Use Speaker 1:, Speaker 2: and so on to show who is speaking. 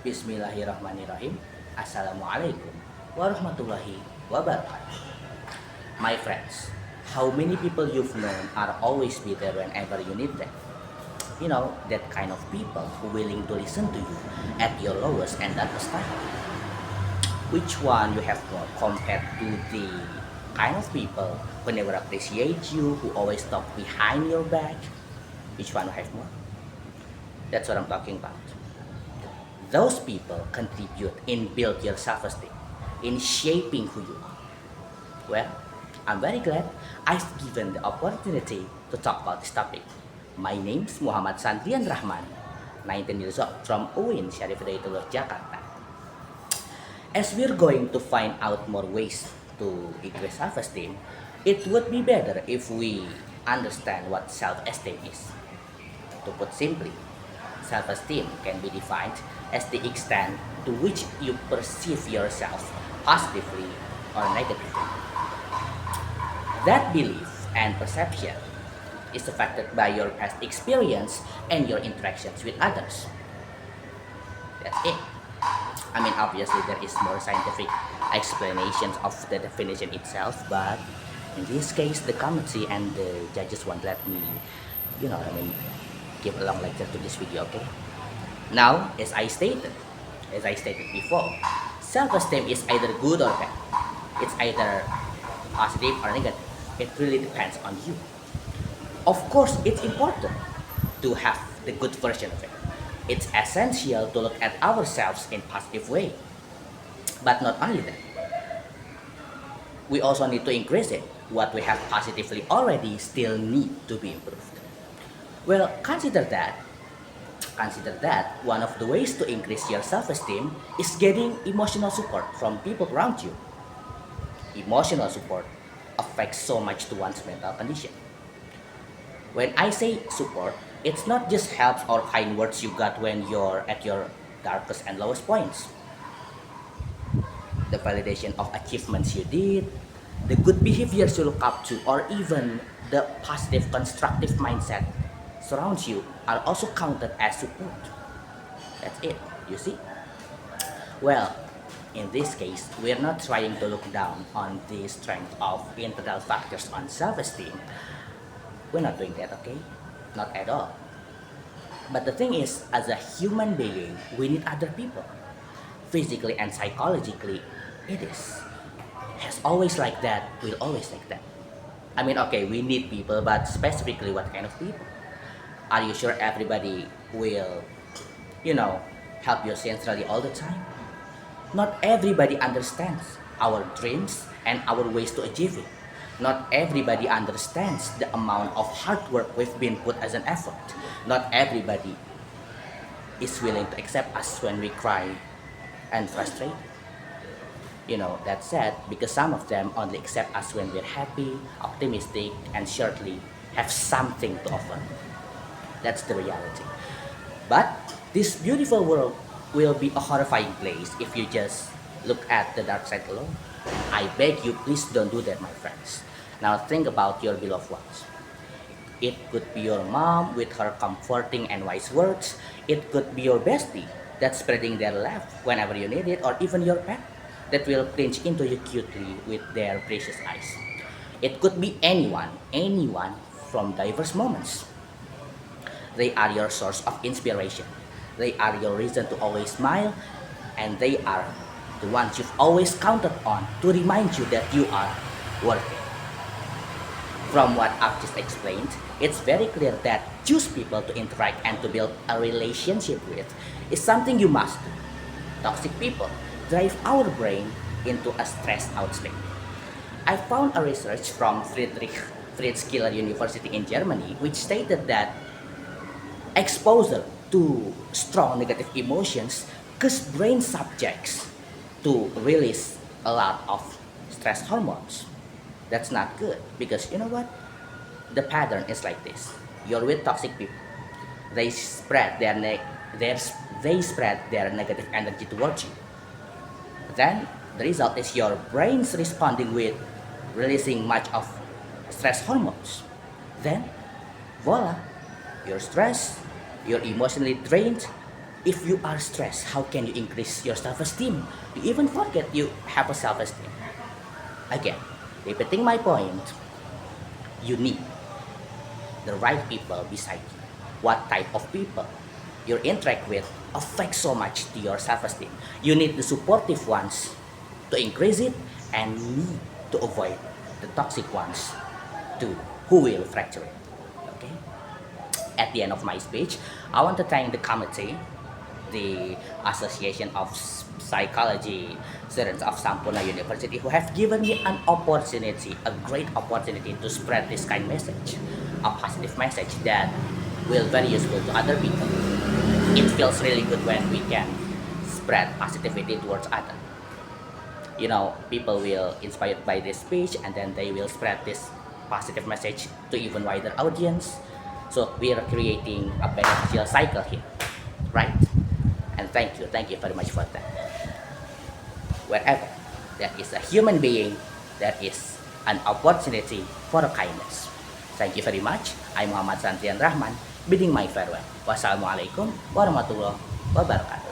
Speaker 1: Bismillahirrahmanirrahim. Assalamualaikum warahmatullahi wabarakatuh. My friends, how many people you've known are always be there whenever you need them? You know, that kind of people who willing to listen to you at your lowest and darkest time. Which one you have more compared to the kind of people who never appreciate you, who always talk behind your back? Which one you have more? That's what I'm talking about. Those people contribute in build your self-esteem, in shaping who you are. Well, I'm very glad I've given the opportunity to talk about this topic. My name's Muhammad Sandrian Rahman, 19 years old, from UIN Syarif Hidayatullah, Jakarta. As we're going to find out more ways to increase self-esteem, it would be better if we understand what self-esteem is. To put simply, self-esteem can be defined as the extent to which you perceive yourself positively or negatively. That belief and perception is affected by your past experience and your interactions with others. That's it. Obviously, there is more scientific explanations of the definition itself, but in this case, the committee and the judges won't let me, give a long lecture to this video, okay? Now, as I stated before, self-esteem is either good or bad. It's either positive or negative. It really depends on you. Of course, it's important to have the good version of it. It's essential to look at ourselves in positive way. But not only that, we also need to increase it. What we have positively already still need to be improved. Well, consider that one of the ways to increase your self-esteem is getting emotional support from people around you. Emotional support affects so much to one's mental condition. When I say support, it's not just helps or kind words you got when you're at your darkest and lowest points. The validation of achievements you did, the good behaviors you look up to, or even the positive constructive mindset surrounds you are also counted as support. That's it, you see? Well, in this case, we're not trying to look down on the strength of internal factors on self-esteem. We're not doing that, okay? Not at all. But the thing is, as a human being, we need other people. Physically and psychologically, it is. Has always like that, will always like that. Okay, we need people, but specifically what kind of people? Are you sure everybody will, help you sincerely all the time? Not everybody understands our dreams and our ways to achieve it. Not everybody understands the amount of hard work we've been put as an effort. Not everybody is willing to accept us when we cry and frustrate. That's sad because some of them only accept us when we're happy, optimistic, and surely have something to offer. That's the reality. But this beautiful world will be a horrifying place if you just look at the dark side alone. I beg you, please don't do that, my friends. Now think about your beloved ones. It could be your mom with her comforting and wise words. It could be your bestie that's spreading their love whenever you need it, or even your pet that will cringe into you cutely with their precious eyes. It could be anyone from diverse moments. They are your source of inspiration. They are your reason to always smile, and they are the ones you've always counted on to remind you that you are worth it. From what I've just explained, it's very clear that choose people to interact and to build a relationship with is something you must do. Toxic people drive our brain into a stressed out state. I found a research from Fritz Keller University in Germany which stated that exposure to strong negative emotions cause brain subjects to release a lot of stress hormones. That's not good because you know what? The pattern is like this. You're with toxic people. They spread they spread their negative energy towards you. Then the result is your brain's responding with releasing much of stress hormones. Then voila, you're stressed, you're emotionally drained, If you are stressed, how can you increase your self-esteem? You even forget you have a self-esteem. Again, repeating my point, you need the right people beside you. What type of people you interact with affects so much to your self-esteem. You need the supportive ones to increase it, and need to avoid the toxic ones to who will fracture it. Okay? At the end of my speech, I want to thank the committee, the Association of Psychology Students of Sampurna University, who have given me an opportunity, a great opportunity to spread this kind of message, a positive message that will very useful to other people. It feels really good when we can spread positivity towards others. You know, people will inspired by this speech, and then they will spread this positive message to even wider audience. So we are creating a beneficial cycle here, right? And thank you very much for that. Wherever there is a human being, there is an opportunity for a kindness. Thank you very much. I'm Muhammad Santrian Rahman, bidding my farewell. Wassalamualaikum warahmatullahi wabarakatuh.